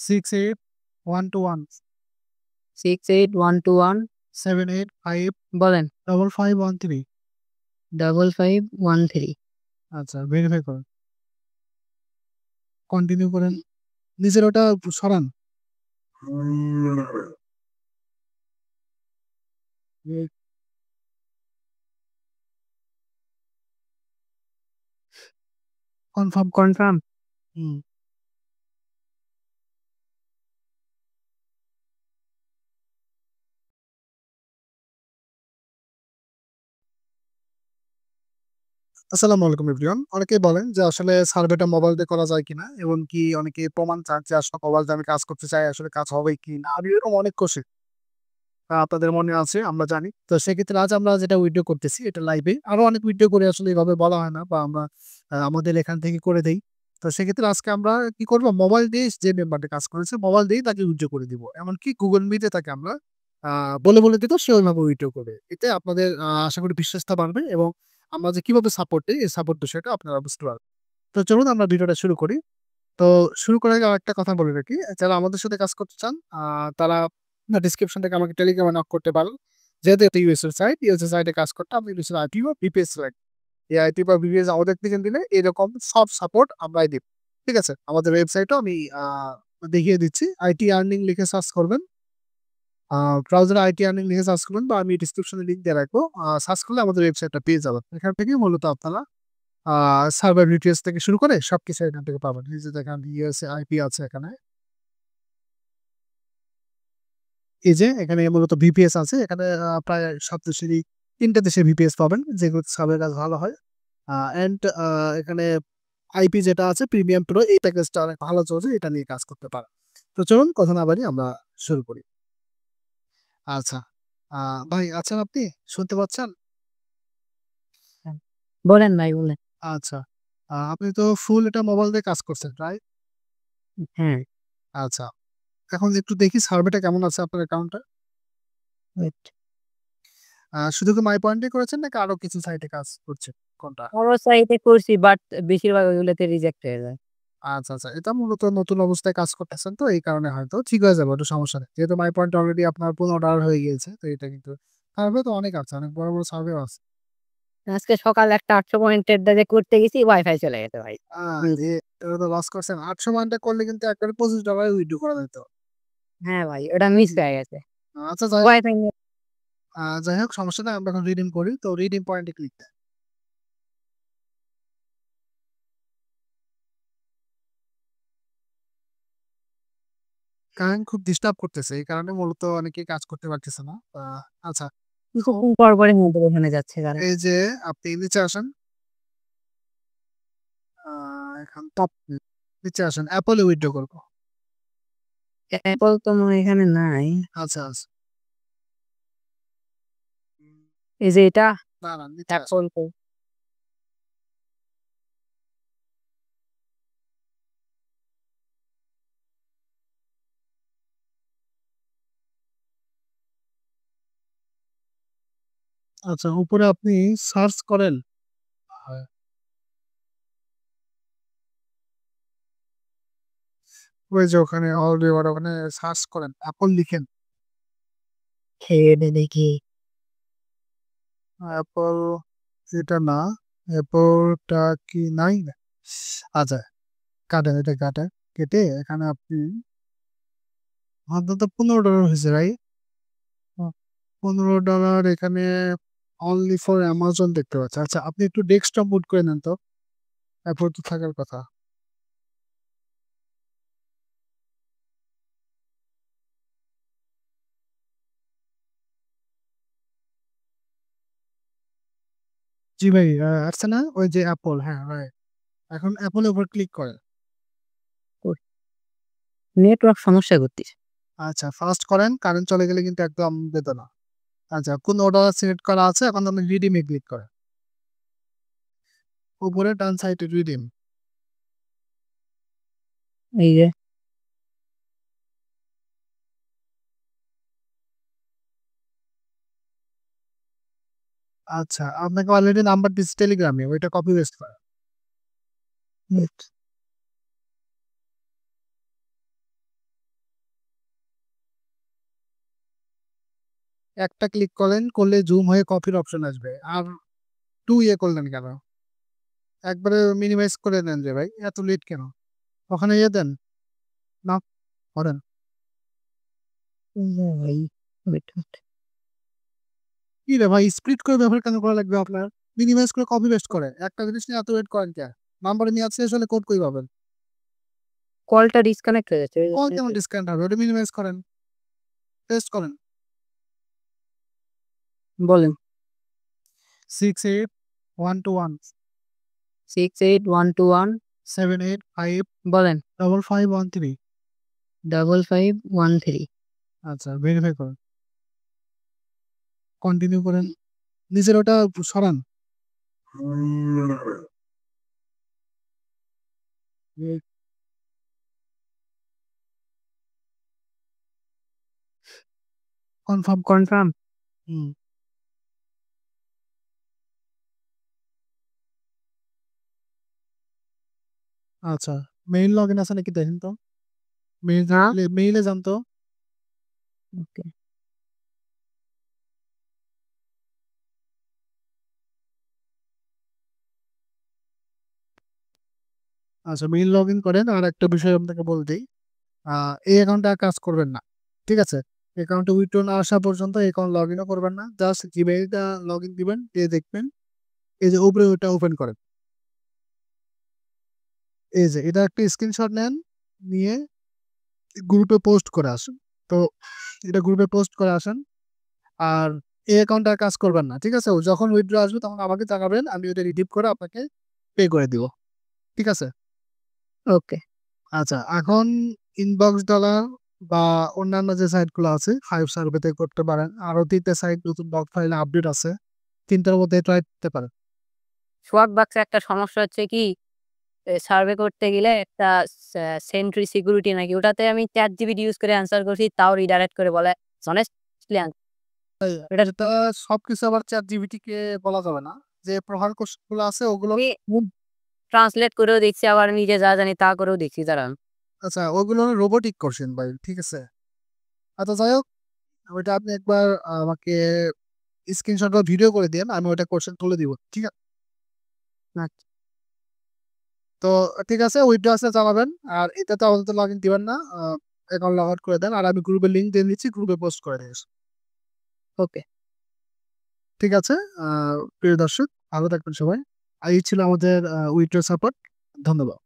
68 121 68 121 785 বলেন 5513 5513 আচ্ছা ভেরিফাই করুন, কন্টিনিউ করেন, নিজের ওটা সরান। কনফার্ম কনফার্ম হুম আসসালামু আলাইকুম এভরিওয়ান। অনেকেই বলেন যে আসলে সার্ভেটা মোবাইল দিয়ে করা যায় কিনা, এবং কি অনেকে প্রমাণ চান যে আসলে মোবাইল দিয়ে আমি কাজ করতে চাই, আসলে কাজ হবে কি না। আমি এরকম অনেক কোশ্চেন আপনাদের মনে আছে, আমরা জানি। তো সেক্ষেত্রে আজ আমরা যেটা ভিডিও করতেছি এটা লাইভে, আরো অনেক ভিডিও করে আসলে এভাবে বলা হয় না, বা আমরা আমাদের এখান থেকে করে দেই। তো সেক্ষেত্রে আজকে আমরা কি করবো, মোবাইল দিয়ে যে মেম্বারটা কাজ করেছে মোবাইল দিয়েই তাকে ভিডিও করে দিব, এমনকি গুগল মিটে তাকে আমরা বলে বলে দিত, সে ওইভাবে ভিডিও করবে। এতে আপনাদের আশা করি বিশ্বাসটা বাড়বে, এবং আমরা যে কিভাবে সাপোর্ট দিই এই সাপোর্ট বিষয়টা আপনারা বুঝতে পারবেন। তো চলুন আমরা ভিডিওটা শুরু করি। তো শুরু করার আগে আরেকটা কথা বলে রাখি, যারা আমাদের সাথে কাজ করতে চান তারা ডিসক্রিপশন থেকে আমাকে টেলিগ্রামে নক করতে পারেন। যেহেতু এটা ইউএস এর সাইট, ইউএস এর সাইটে কাজ করতে আপনি ইউএস আইপি বা বিপিএস লাগে। এই আইপি বা বিপিএস আমাদের থেকে দিলে এরকম সব সাপোর্ট আমরাই দিব। ঠিক আছে, আমাদের ওয়েবসাইটও আমি দেখিয়ে দিচ্ছি। আইটি আর্নিং লিখে সার্চ করবেন, ব্রাউজারে আইটি আর্নিং লিখে সার্চ করবেন, বা আমি ডিসক্রিপশনে লিঙ্ক দিয়ে রাখবো। সার্চ করলে আমাদের ওয়েবসাইটটা পেয়ে যাবেন। এখান থেকে মূলত আপনারা সার্ভার ডিটেলস থেকে শুরু করে সবকিছু এখান থেকে পাবেন। এই যে দেখেন ইউএসএ আইপি আছে এখানে, এই যে এখানে মূলত ভিপিএস আছে এখানে, প্রায় সব দেশেরই 3টে দেশের ভিপিএস পাবেন, যেগুলো সার্ভের কাজ ভালো হয়। এন্ড এখানে আইপি যেটা আছে প্রিমিয়াম প্রো, এই প্যাকেজটা অনেক ভালো চলছে, এটা নিয়ে কাজ করতে পারেন। তো চলুন কথা না বাড়ি আমরা শুরু করি। আচ্ছা, ভাই আছেন আপনি, শুনতে পাচ্ছেন? বলেন ভাই বলেন। আচ্ছা, আপনি তো ফুল এটা মোবাইল দিয়ে কাজ করছেন, রাইট? হ্যাঁ আচ্ছা, এখন একটু দেখি সার্ভেটা কেমন আছে আপনার অ্যাকাউন্টে। wait, শুধু কি মাই পয়েন্টে করেছেন নাকি আরো কিছু সাইটে কাজ করছেন, কোনটা? বড় সাইটে করছি বাট বেশিরভাগ ওগুলোতে রিজেক্ট হয়ে যায়। আচ্ছা, আচ্ছা। এটা মূলত নতুন অবস্থায় কাজ করতেছেন, তো এই কারণে হয়তো ঠিক হয়ে যাবে, ওটা সমস্যা নেই। যেহেতু মাই পয়েন্ট অলরেডি আপনার 15 ডলার হয়ে গিয়েছে, তো এটা কিন্তু সার্ভে তো অনেক আছে, অনেক বড়, বড় সার্ভেও আছে। আজকে সকাল একটা 800 পয়েন্টের যে করতে গেছি ওয়াইফাই চলে গেছে ভাই। জি, এটা তো লস করছেন। 800 পয়েন্টে করলে কিন্তু একবারে $25 উইথড্র করা যেত। হ্যাঁ ভাই ওটা মিস হয়ে গেছে। আচ্ছা, যাই হোক, ওয়াইফাই যাই হোক সমস্যা নাই। আমরা এখন রিডিম করি। তো রিডিম পয়েন্টে ক্লিক দেন। কারেন্ট খুব ডিস্টার্ব করতেছে, এই কারণে মূলত অনেকেই কাজ করতে পারতেছে না। আচ্ছা, তো কিছুক্ষণ পর পরে মধ্যে ওখানে যাচ্ছে কারণ এই যে আপনি নিচে আসেন, এখন টপ নিচে আসেন, অ্যাপলে উইথড্র করবো। অ্যাপল তো মনে হয় এখানে নাই। আচ্ছা, আচ্ছা। এই যে এটা না, না, নিচে আসেন। অ্যাপল তো আচ্ছা, উপরে আপনি সার্চ করেন। হ্যাঁ, ওই যে ওখানে অলরেডি ওখানে সার্চ করেন, অ্যাপল লিখেন। খেয়ে দে দেখি। অ্যাপল এটা না, অ্যাপলটা কি নাই না। আচ্ছা, কাটেন, এটা কাটেন, কেটে এখানে আপনি অন্তত $15 হয়েছে, রাইট? $15 এখানে অনলি ফর অ্যামাজন দেখতে পাচ্ছি। আচ্ছা, আপনি একটু ডেস্কটপ মুড করে নেন তো, অ্যাপল তো থাকার কথা। জি ভাই, আসছে না ওই যে অ্যাপল, হ্যাঁ রাইট। এখন অ্যাপলের উপর ক্লিক করেন। নেটওয়ার্ক সমস্যা করতেছে। আচ্ছা, ফার্স্ট করেন, কারেন্ট চলে গেলে কিন্তু একদম বেদনা। আচ্ছা, কোন অর্ডার সিলেক্ট করা আছে, এখন আপনি রিডিমে ক্লিক করেন। উপরে ডান সাইডে রিডিম। এই যে আচ্ছা, আপনাকে অলরেডি নাম্বার দিচ্ছি টেলিগ্রামে, ওইটা কপি পেস্ট করেন। নেট একটা ক্লিক করলে জুম হয়ে কপির অপশন আসবে। আর 2 করলেন কেন? একবারে মিনিমাইজ করে নেন যে ভাই, এত লেট কেন? ওখানে দেন। না, করেন। ভাই wait, wait. কি রে ভাই, স্প্লিট করে ব্যবহার কেন করা লাগবে আপনার? মিনিমাইজ করে কপি পেস্ট করে। একটা জিনিস নিয়ে এত ওয়েট করেন কেন? নাম্বার নিয়ে শেষ হলে কোড কই পাবেন? কলটা ডিসকানেক্ট হয়ে যাচ্ছে। কল কেমন ডিসকানেক্ট হবে? ওটা মিনিমাইজ করেন, পেস্ট করেন। বলেন 68 121 68 121 785 বলেন 5513। 5513। আচ্ছা, ভেরিফাই করুন। কন্টিনিউ করেন। নিচের ওটা সরান। কনফার্ম। কনফার্ম। হুম। আচ্ছা, মেইল লগইন আছে নাকি দেখেন তো। হ্যাঁ মেইলে যান তো। ওকে। আচ্ছা, মেইল লগইন করেন। আর একটা বিষয় আপনাকে বলে দেই, এই অ্যাকাউন্টে আর কাজ করবেন না। ঠিক আছে? অ্যাকাউন্টে উইথড্র না আসা পর্যন্ত অ্যাকাউন্ট লগইনও করবেন না। জাস্ট জিমেইলটা লগইন দিবেন, দিয়ে দেখবেন এই যে উপরে ওটা ওপেন করেন। এই যে এটা একটা স্ক্রিনশট নেন, নিয়ে গ্রুপে পোস্ট করে আসুন। তো এটা গ্রুপে পোস্ট করে আসেন। আর এই অ্যাকাউন্টে আর কাজ করবেন না। ঠিক আছে? যখন উইথড্র আসবে তখন আমাকে জানাবেন। আমি ওটা রিডিম করে আপনাকে পে করে দিব। ঠিক আছে? ওকে। আচ্ছা, এখন ইনবক্স ডলার বা অন্যান্য যে সাইটগুলো আছে, হাইব সার্ভেতে করতে পারেন। আরো ৩ টা সাইট নতুন ডক ফাইলে আপডেট আছে। ৩ টার মধ্যে ট্রাই করতে পারেন। সোয়াগ বাক্সে একটা সমস্যা হচ্ছে কি, সার্ভে করতে গেলে একটা সেন্ট্রি সিকিউরিটি নাকি ওটাতে আমি ChatGPT ইউজ করে অ্যান্সার করছি, তাও রিডাইরেক্ট করে বলে honestly এটা এটা সবকিছু আবার ChatGPT কে বলা যাবে না। যে প্রহার কোশ্চেন গুলো আছে ওগুলো। আমি ট্রান্সলেট করেও দেখছি, আবার নিজে যা জানি তা করেও দেখছি দাঁড়ান। আচ্ছা, ওগুলো রোবোটিক কোশ্চেন ভাই। ঠিক আছে? আচ্ছা, যাই হোক, ওইটা আপনি একবার আমাকে স্ক্রিনশট বা ভিডিও করে দিয়েন। আমি ওইটা কোশ্চেন তুলে দিব। ঠিক আছে? আচ্ছা তো ঠিক আছে, উইথড্র আসলে চালাবেন। আর এটাতে আপাতত লগ ইন দিবেন না। অ্যাকাউন্ট লগ আউট করে দেন। আর আমি গ্রুপে লিঙ্ক দিয়ে দিচ্ছি, গ্রুপে পোস্ট করে দিয়েছি। ওকে। ঠিক আছে? প্রিয় দর্শক, ভালো থাকবেন সবাই। আর এই ছিল আমাদের উইথড্র সাপোর্ট। ধন্যবাদ।